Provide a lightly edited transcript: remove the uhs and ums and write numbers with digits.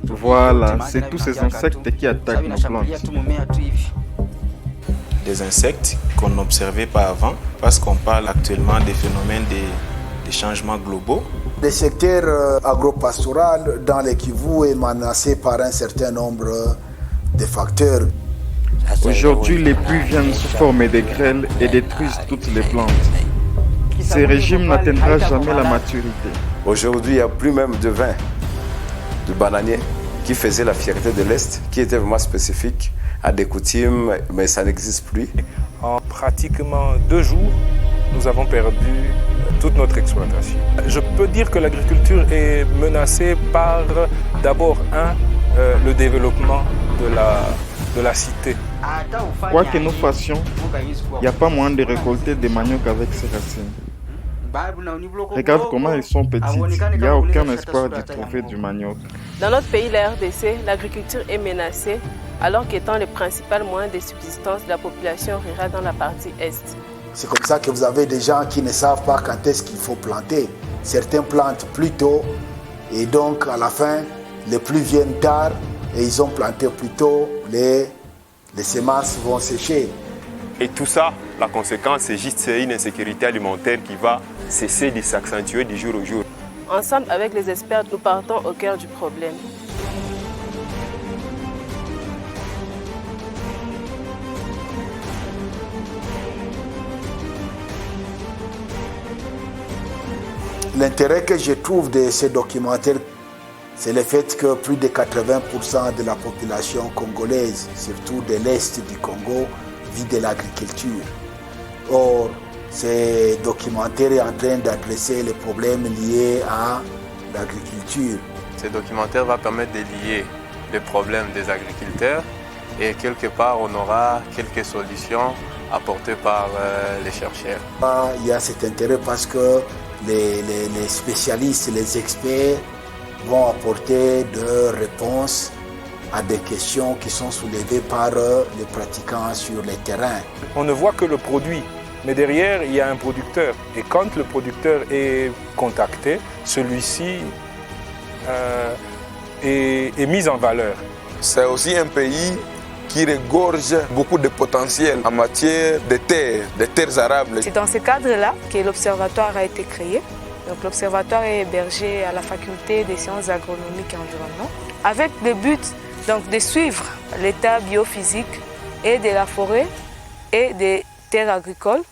Voilà, c'est tous ces insectes qui attaquent nos plantes. Des insectes qu'on n'observait pas avant, parce qu'on parle actuellement des phénomènes des changements globaux. Le secteur agropastoral dans le Kivu est menacé par un certain nombre de facteurs. Aujourd'hui, les pluies viennent sous forme de grêle et détruisent toutes les plantes. Ce régime n'atteindra jamais la maturité. Aujourd'hui, il n'y a plus même de vin de bananier qui faisait la fierté de l'Est, qui était vraiment spécifique à des coutumes, mais ça n'existe plus. En pratiquement 2 jours, nous avons perdu toute notre exploitation. Je peux dire que l'agriculture est menacée par d'abord le développement de la cité. Quoi que nous fassions, il n'y a pas moyen de récolter des maniocs avec ces racines. Regarde comment ils sont petits, il n'y a aucun espoir de trouver du manioc. Dans notre pays, la RDC, l'agriculture est menacée alors qu'étant le principal moyen de subsistance de la population rurale dans la partie Est. C'est comme ça que vous avez des gens qui ne savent pas quand est-ce qu'il faut planter. Certains plantent plus tôt et donc à la fin, les pluies viennent tard et ils ont planté plus tôt, les semences vont sécher. Et tout ça, la conséquence, c'est juste une insécurité alimentaire qui va cesser de s'accentuer du jour au jour. Ensemble avec les experts, nous partons au cœur du problème. L'intérêt que je trouve de ces documentaires, c'est le fait que plus de 80% de la population congolaise, surtout de l'Est du Congo, vit de l'agriculture. Or, ce documentaire est en train d'adresser les problèmes liés à l'agriculture. Ce documentaire va permettre de lier les problèmes des agriculteurs et quelque part on aura quelques solutions apportées par les chercheurs. Il y a cet intérêt parce que les spécialistes, les experts vont apporter des réponses à des questions qui sont soulevées par les pratiquants sur le terrain. On ne voit que le produit, mais derrière, il y a un producteur. Et quand le producteur est contacté, celui-ci est mis en valeur. C'est aussi un pays qui regorge beaucoup de potentiel en matière de terres arables. C'est dans ce cadre-là que l'Observatoire a été créé. Donc, l'Observatoire est hébergé à la Faculté des sciences agronomiques et environnement, avec le but donc, de suivre l'état biophysique et de la forêt et des terres agricoles